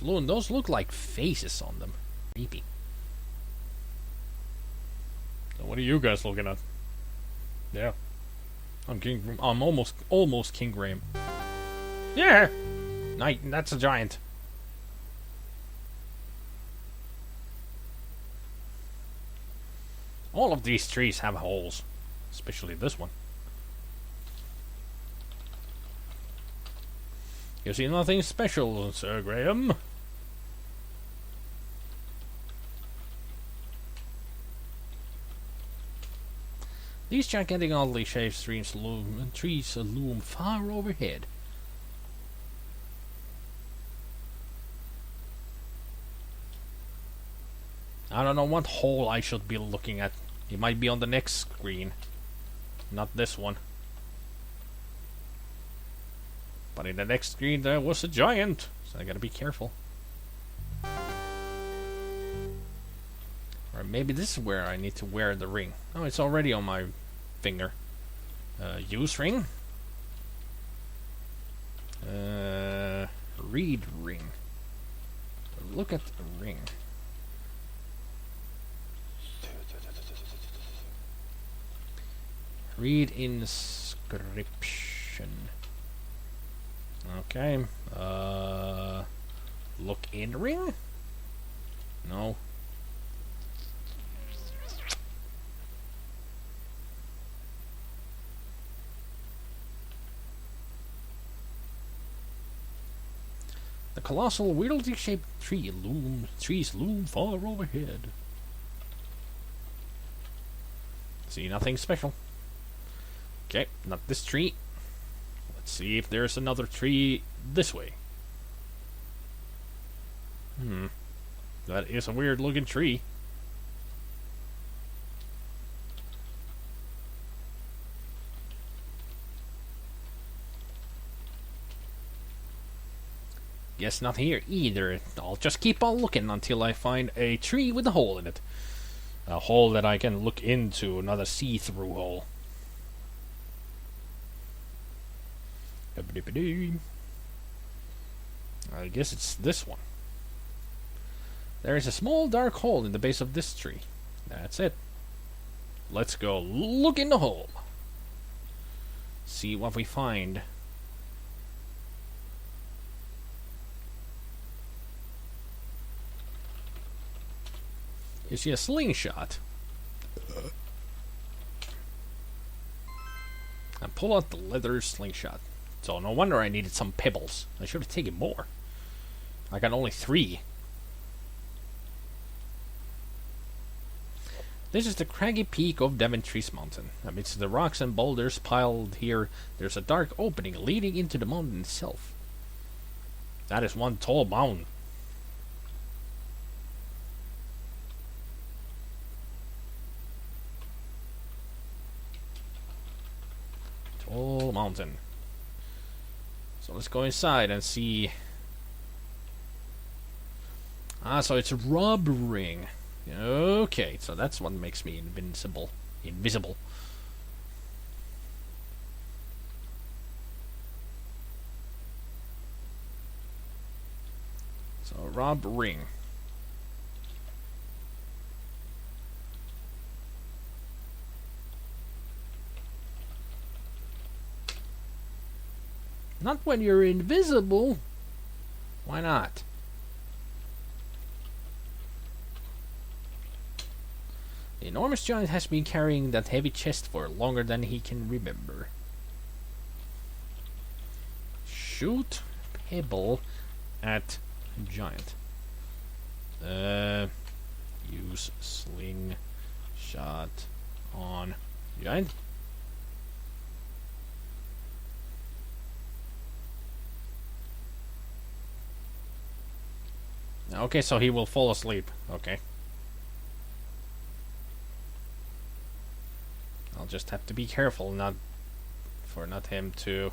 Those look like faces on them. Creepy. So what are you guys looking at? Yeah. I'm almost King Graham. Yeah! That's a giant. All of these trees have holes. Especially this one. You see nothing special, Sir Graham? These gigantic oddly shaped trees loom far overhead. I don't know what hole I should be looking at. It might be on the next screen. Not this one. But in the next screen there was a giant. So I gotta be careful. Or maybe this is where I need to wear the ring. Oh, it's already on my finger. Use ring. Read ring. Look at the ring. Read inscription. Okay. Look in ring? No. The colossal, weirdly shaped trees loom far overhead. See nothing special. Okay, not this tree. Let's see if there's another tree this way. That is a weird looking tree. Guess not here either. I'll just keep on looking until I find a tree with a hole in it. A hole that I can look into, not a see-through hole. I guess it's this one. There is a small dark hole in the base of this tree. That's it. Let's go look in the hole. See what we find. You see a slingshot. And pull out the leather slingshot. So no wonder I needed some pebbles. I should have taken more. I got only 3. This is the craggy peak of Daventry's Mountain. Amidst the rocks and boulders piled here, there's a dark opening leading into the mountain itself. That is one tall mountain. Tall mountain. So let's go inside and see. So it's a rub ring. Okay, so that's what makes me invisible. So rub ring. Not when you're invisible. Why not? The enormous giant has been carrying that heavy chest for longer than he can remember. Shoot pebble at giant. Use sling shot on giant. Okay, so he will fall asleep. Okay. I'll just have to be careful not him to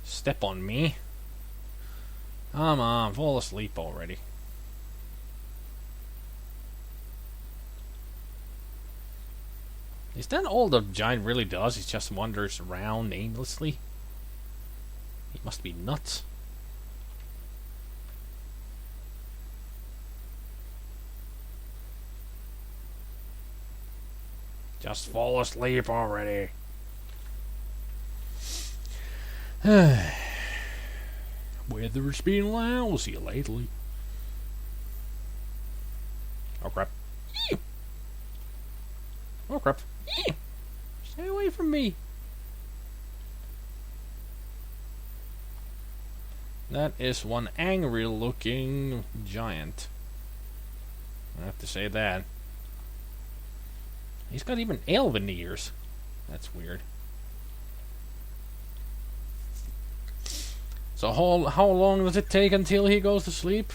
step on me. Come on, fall asleep already. Is that all the giant really does? He just wanders around aimlessly? He must be nuts. Just fall asleep already. Weather's been lousy lately. Oh crap. Oh crap. Stay away from me. That is one angry looking giant. I have to say that. He's got even elven ears. That's weird. So how long does it take until he goes to sleep?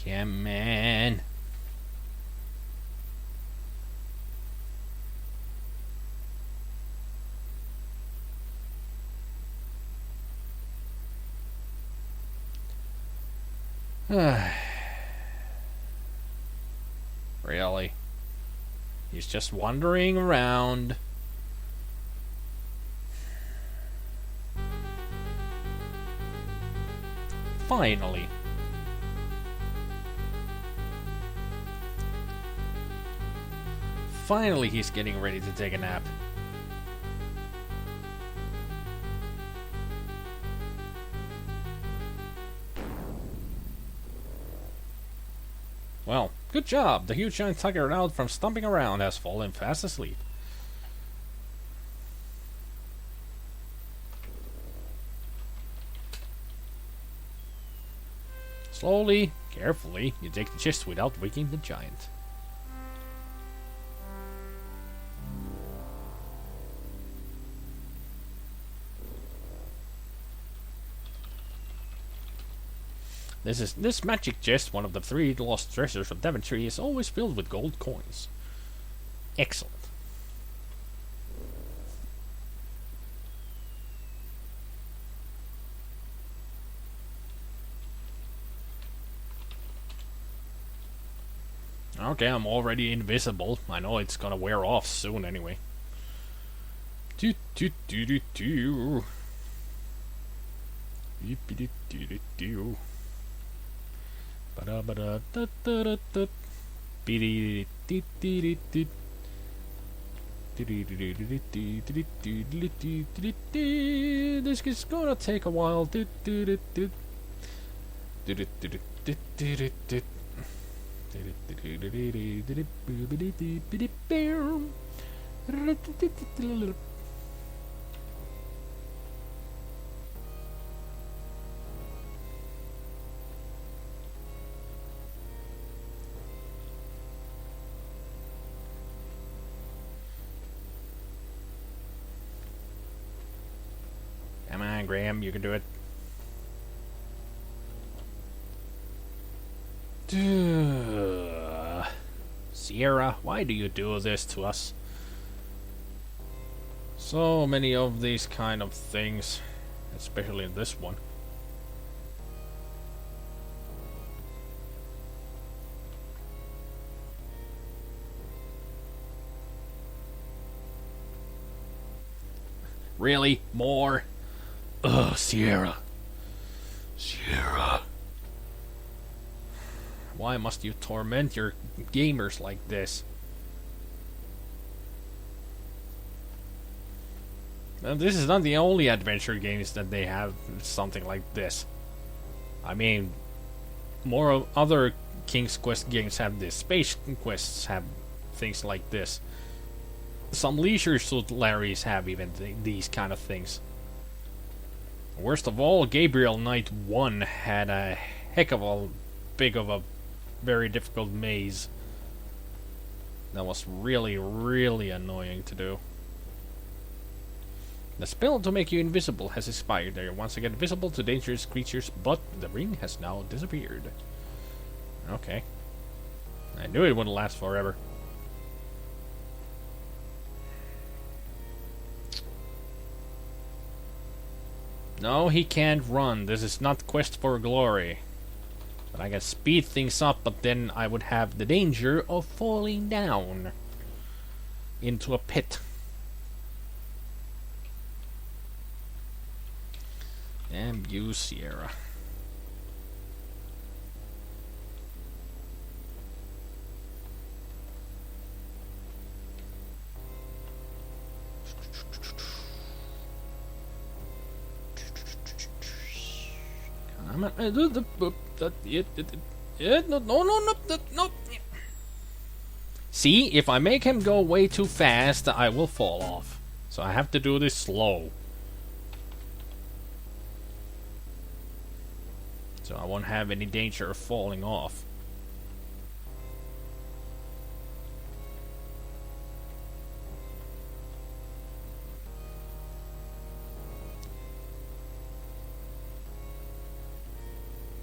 Come on. Really? He's just wandering around. Finally. Finally he's getting ready to take a nap. Well, good job. The huge giant tiger out from stomping around has fallen fast asleep. Slowly, carefully, you take the chest without waking the giant. This magic chest, one of the 3 lost treasures of Daventry, is always filled with gold coins. Excellent. Okay, I'm already invisible. I know it's gonna wear off soon anyway. Do do do do do. Do do do do do. This is gonna take a while. Come on, Graham, you can do it. Sierra, why do you do this to us? So many of these kind of things, especially in this one. Really? More? Ugh, Sierra. Sierra. Why must you torment your gamers like this? Now, this is not the only adventure games that they have something like this. I mean, more other King's Quest games have this. Space Quests have things like this. Some Leisure Suit Larrys have even these kind of things. Worst of all, Gabriel Knight 1 had a heck of a big of a very difficult maze. That was really, really annoying to do. The spell to make you invisible has expired. You're once again visible to dangerous creatures, but the ring has now disappeared. Okay. I knew it wouldn't last forever. No, he can't run. This is not Quest for Glory. But I can speed things up, but then I would have the danger of falling down into a pit. Damn you, Sierra. I'm at, no. See, if I make him go way too fast, I will fall off. So I have to do this slow. So I won't have any danger of falling off.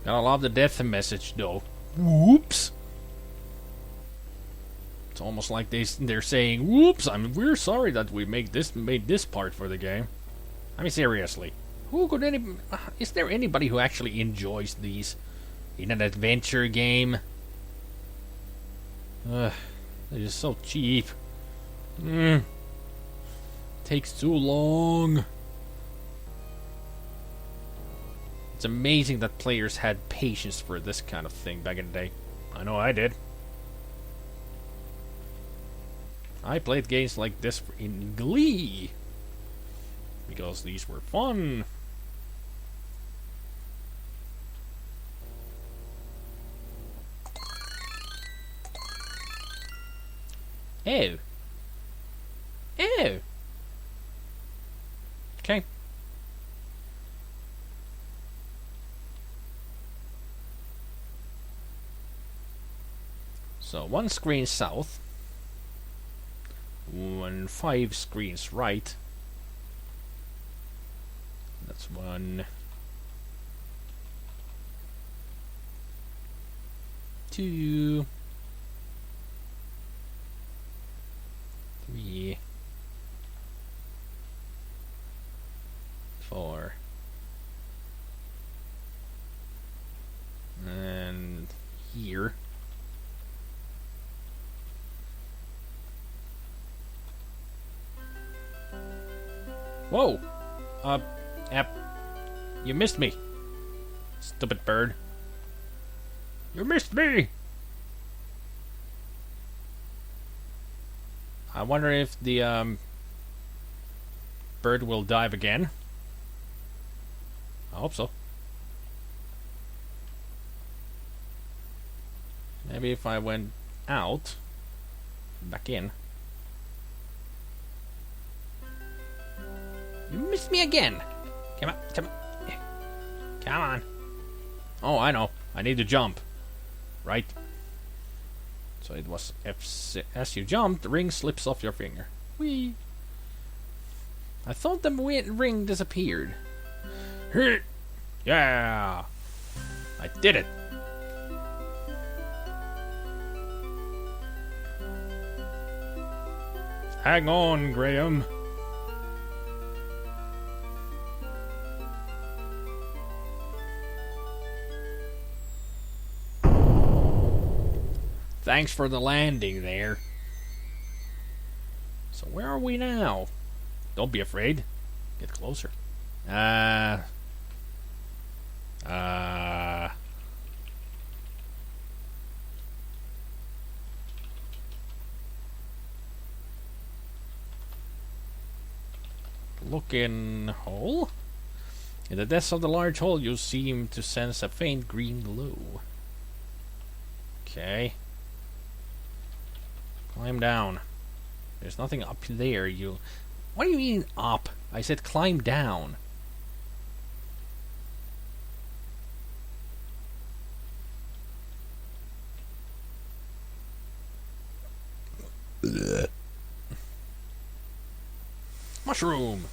Gotta love the death message though. Whoops! It's almost like they're saying, "Whoops! We're sorry that we made this part for the game." I mean, seriously, is there anybody who actually enjoys these in an adventure game? They're just so cheap. Takes too long. It's amazing that players had patience for this kind of thing back in the day. I know I did. I played games like this in Glee. Because these were fun. Oh. Oh. Okay. So 1 screen south, 5 screens right. That's 1, 2, 3, 4, and here. Whoa! You missed me. Stupid bird. You missed me! I wonder if the, bird will dive again. I hope so. Maybe if I went out, back in. You missed me again. Come on, come on. Come on. Oh, I know. I need to jump. Right? So it was F6. As you jump, the ring slips off your finger. Whee! I thought the ring disappeared. Yeah! I did it! Hang on, Graham. Thanks for the landing there. So where are we now? Don't be afraid. Get closer. Looking hole. In the depths of the large hole, you seem to sense a faint green glow. Okay. Climb down. There's nothing up there. What do you mean up? I said climb down. Mushroom!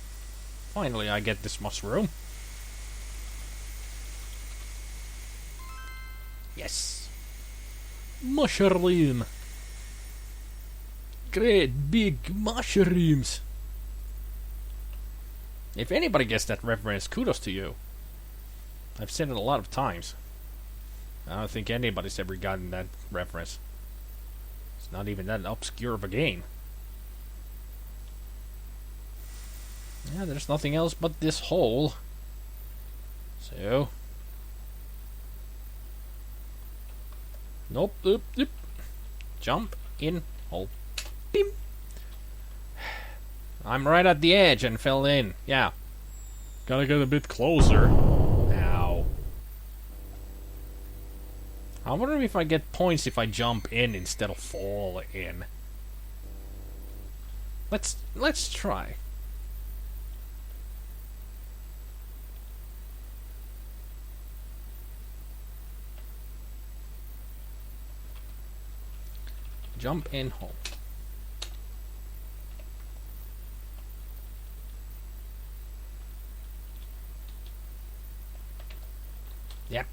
Finally I get this mushroom. Yes! Mushroom! Great big mushrooms! If anybody gets that reference, kudos to you. I've said it a lot of times. I don't think anybody's ever gotten that reference. It's not even that obscure of a game. Yeah, there's nothing else but this hole. So... Nope, oop, oop. Jump in hole. Beam. I'm right at the edge and fell in. Yeah. Gotta get a bit closer. Ow. I wonder if I get points if I jump in instead of fall in. Let's try. Jump in hole. Yep.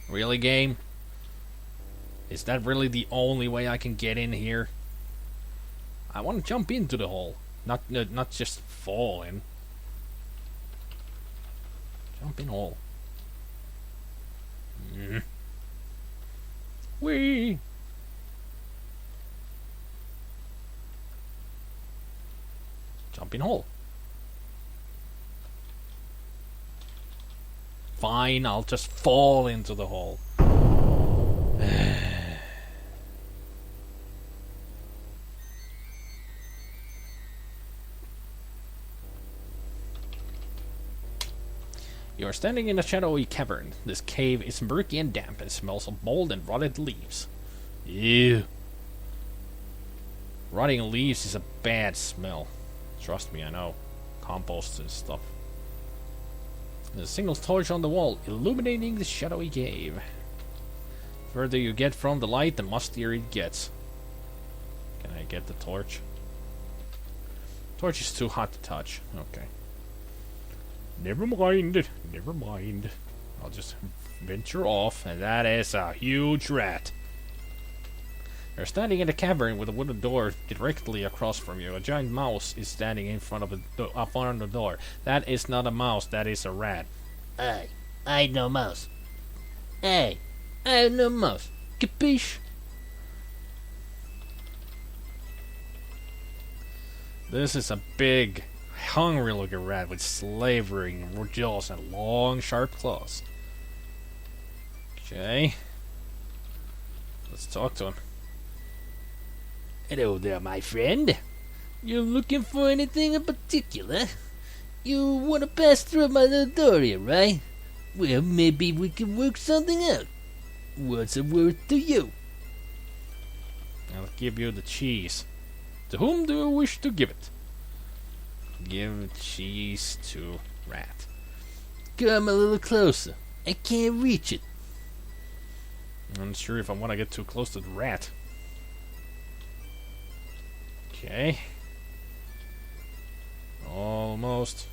Really, game? Is that really the only way I can get in here? I want to jump into the hole, not just fall in. Jump in hole. Whee! Jump in hole. Fine, I'll just fall into the hole. You are standing in a shadowy cavern. This cave is murky and damp and smells of mold and rotted leaves. Ew. Rotting leaves is a bad smell. Trust me, I know. Compost and stuff. There's a single torch on the wall, illuminating the shadowy cave. The further you get from the light, the mustier it gets. Can I get the torch? Torch is too hot to touch. Okay. Never mind. Never mind. I'll just venture off, and that is a huge rat. You're standing in a cavern with a wooden door directly across from you. A giant mouse is standing in front of the door. That is not a mouse, that is a rat. I no mouse. Hey, I no mouse. Capiche? This is a big, hungry looking rat with slavering jaws and long, sharp claws. Okay. Let's talk to him. Hello there, my friend. You looking for anything in particular? You want to pass through my little door here, right? Well, maybe we can work something out. What's it worth to you? I'll give you the cheese. To whom do you wish to give it? Give cheese to rat. Come a little closer. I can't reach it. I'm not sure if I want to get too close to the rat. Okay. Almost.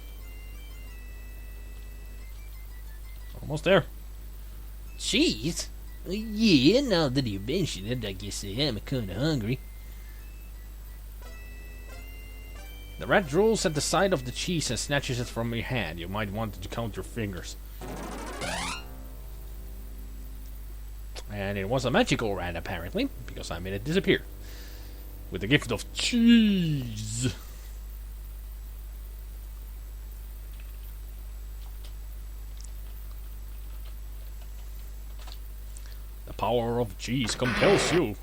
Almost there. Cheese? Yeah, now that you mention it, I guess I am kinda hungry. The rat drools at the side of the cheese and snatches it from your hand. You might want to count your fingers. And it was a magical rat, apparently, because I made it disappear. With the gift of cheese. The power of cheese compels you.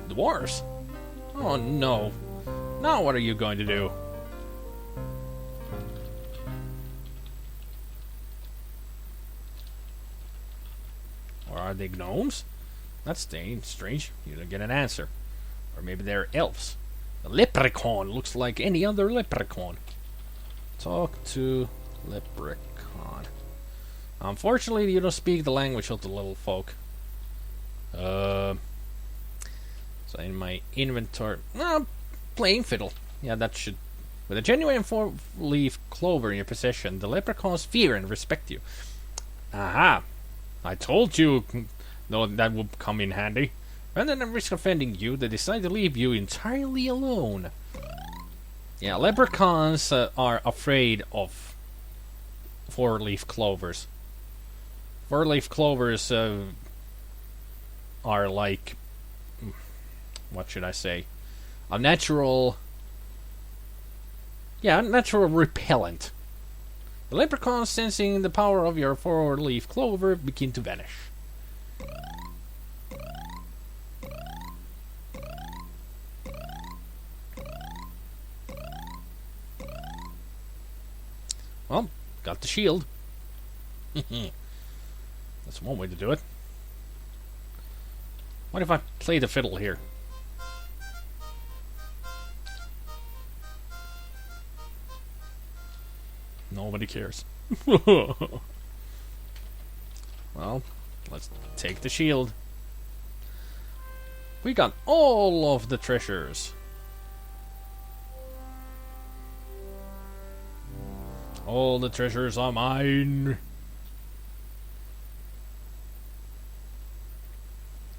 Dwarves? Oh no. Now what are you going to do? Or are they gnomes? That's strange. You don't get an answer. Or maybe they're elves. A leprechaun looks like any other leprechaun. Talk to leprechaun. Unfortunately, you don't speak the language of the little folk. So in my inventory... playing fiddle. Yeah, that should... With a genuine four-leaf clover in your possession, the leprechauns fear and respect you. Aha! I told you... No, that would come in handy. Rather than risk offending you, they decide to leave you entirely alone. Yeah, leprechauns are afraid of four-leaf clovers. Four-leaf clovers are like... What should I say? A natural... Yeah, a natural repellent. The leprechauns, sensing the power of your four-leaf clover, begin to vanish. Well, got the shield. That's one way to do it. What if I play the fiddle here? Nobody cares. Well, let's take the shield. We got all of the treasures. All the treasures are mine.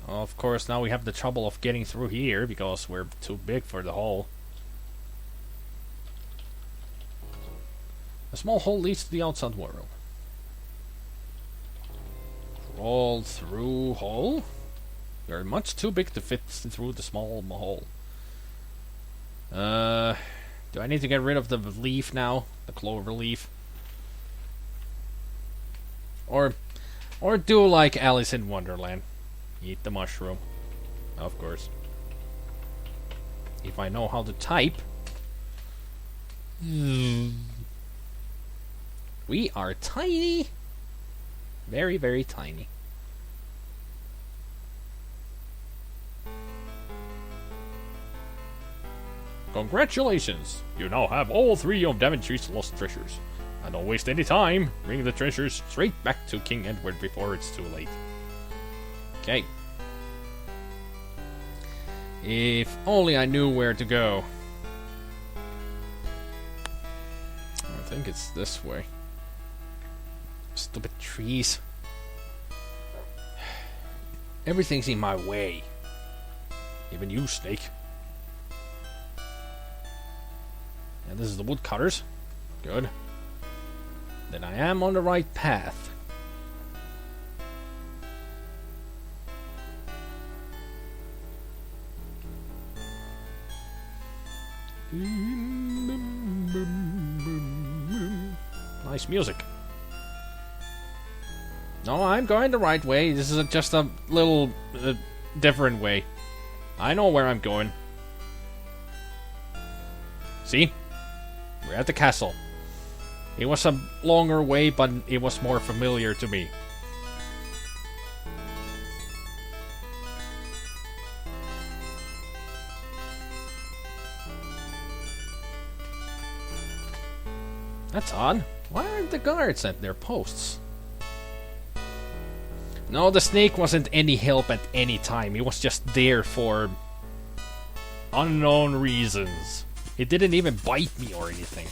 Of course, now we have the trouble of getting through here because we're too big for the hole. A small hole leads to the outside world. Crawl through hole. You're much too big to fit through the small hole. Do I need to get rid of the leaf now? The clover leaf? Or do like Alice in Wonderland. Eat the mushroom. Of course. If I know how to type. We are tiny. Very, very tiny. Congratulations! You now have all 3 of Daventry's lost treasures. And don't waste any time. Bring the treasures straight back to King Edward before it's too late. Okay. If only I knew where to go. I think it's this way. Stupid trees. Everything's in my way. Even you, Snake. And this is the woodcutters. Good. Then I am on the right path. Nice music. No, I'm going the right way. This is just a little different way. I know where I'm going. See? We're at the castle. It was a longer way, but it was more familiar to me. That's odd. Why aren't the guards at their posts? No, the snake wasn't any help at any time. He was just there for unknown reasons. It didn't even bite me or anything.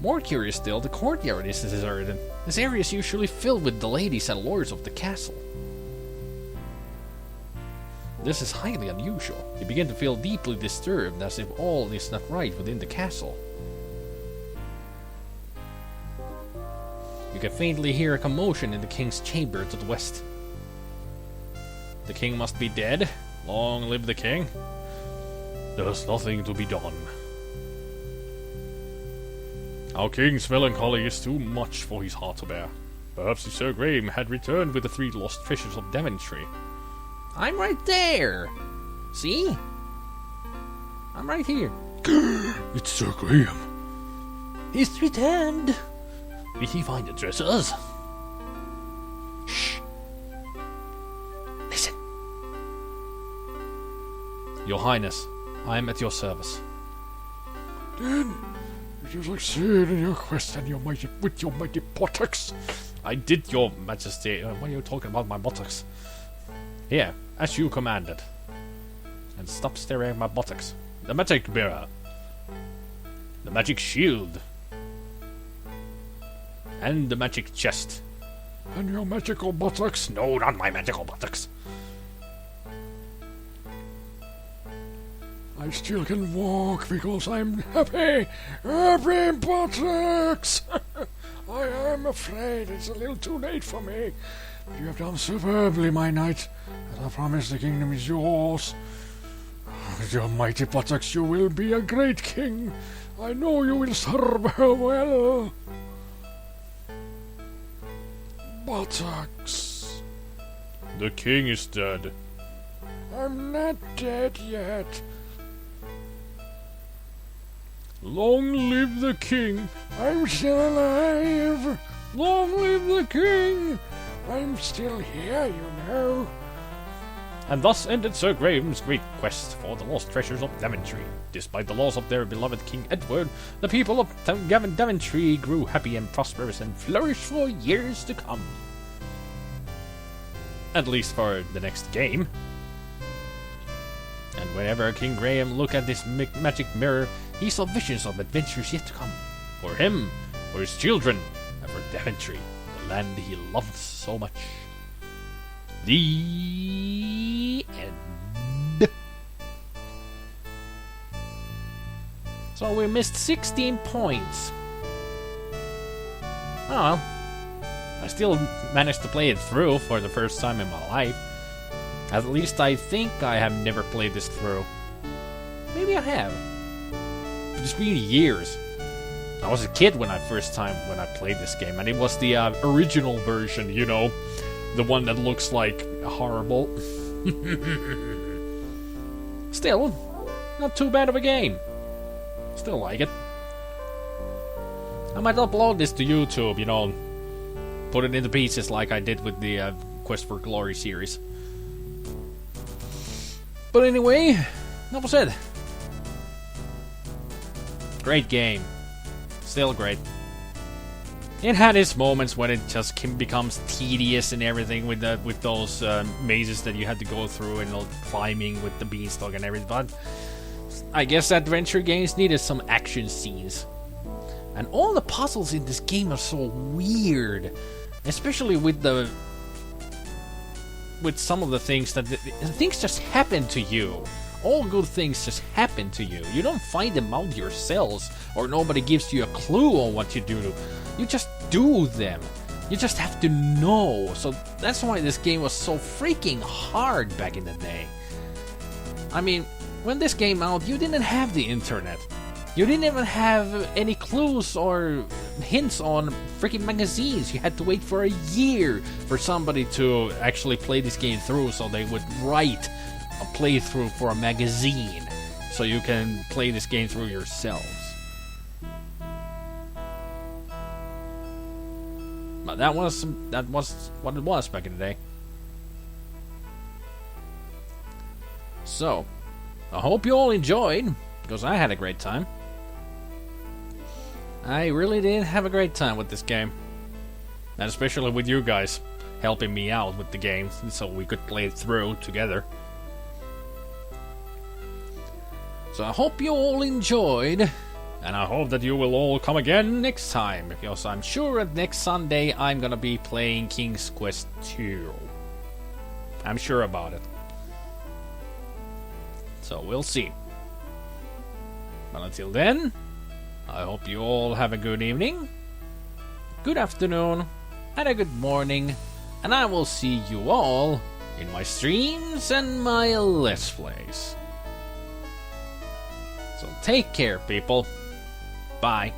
More curious still, the courtyard is deserted. This area is usually filled with the ladies and lords of the castle. This is highly unusual. You begin to feel deeply disturbed, as if all is not right within the castle. You can faintly hear a commotion in the king's chamber to the west. The king must be dead. Long live the king. There's nothing to be done. Our king's melancholy is too much for his heart to bear. Perhaps if Sir Graham had returned with the 3 lost treasures of Daventry. I'm right there! See? I'm right here. It's Sir Graham. He's returned. Did he find the treasures? Shh. Listen. Your Highness, I am at your service. Then you succeed in your quest and with your mighty buttocks. I did, your majesty. What are you talking about, my buttocks? Here, as you commanded. And stop staring at my buttocks. The magic mirror. The magic shield. And the magic chest. And your magical buttocks? No, not my magical buttocks. I still can walk because I'm happy. Happy buttocks! I am afraid it's a little too late for me. But you have done superbly, my knight. As I promise, the kingdom is yours. With your mighty buttocks, you will be a great king. I know you will serve her well. Buttocks. The king is dead. I'm not dead yet. Long live the king! I'm still alive. Long live the king! I'm still here, you know. And thus ended Sir Graham's great quest for the lost treasures of Daventry. Despite the loss of their beloved King Edward, the people of Daventry grew happy and prosperous and flourished for years to come. At least for the next game. And whenever King Graham looked at this magic mirror, he saw visions of adventures yet to come. For him, for his children, and for Daventry, the land he loved so much. The end. So we missed 16 points. Oh well. I still managed to play it through for the first time in my life. At least I think I have never played this through. Maybe I have. But it's been years. I was a kid when I played this game, and it was the original version, you know. The one that looks like horrible. Still, not too bad of a game. Still like it. I might upload this to YouTube, you know. Put it into pieces like I did with the Quest for Glory series. But anyway, that was it. Great game. Still great. It had its moments when it just becomes tedious and everything with those mazes that you had to go through and all climbing with the beanstalk and everything. But I guess adventure games needed some action scenes. And all the puzzles in this game are so weird, especially with some of the things that things just happen to you. All good things just happen to you. You don't find them out yourselves, or nobody gives you a clue on what you do. You just do them. You just have to know. So that's why this game was so freaking hard back in the day. I mean, when this came out, you didn't have the internet. You didn't even have any clues or hints on freaking magazines. You had to wait for a year for somebody to actually play this game through, so they would write a playthrough for a magazine so you can play this game through yourselves. But that was what it was back in the day. So, I hope you all enjoyed, because I had a great time. I really did have a great time with this game. And especially with you guys helping me out with the game so we could play it through together. So I hope you all enjoyed, and I hope that you will all come again next time, because I'm sure that next Sunday I'm gonna be playing King's Quest 2. I'm sure about it. So we'll see. But until then, I hope you all have a good evening, good afternoon, and a good morning, and I will see you all in my streams and my Let's Plays. So take care, people. Bye.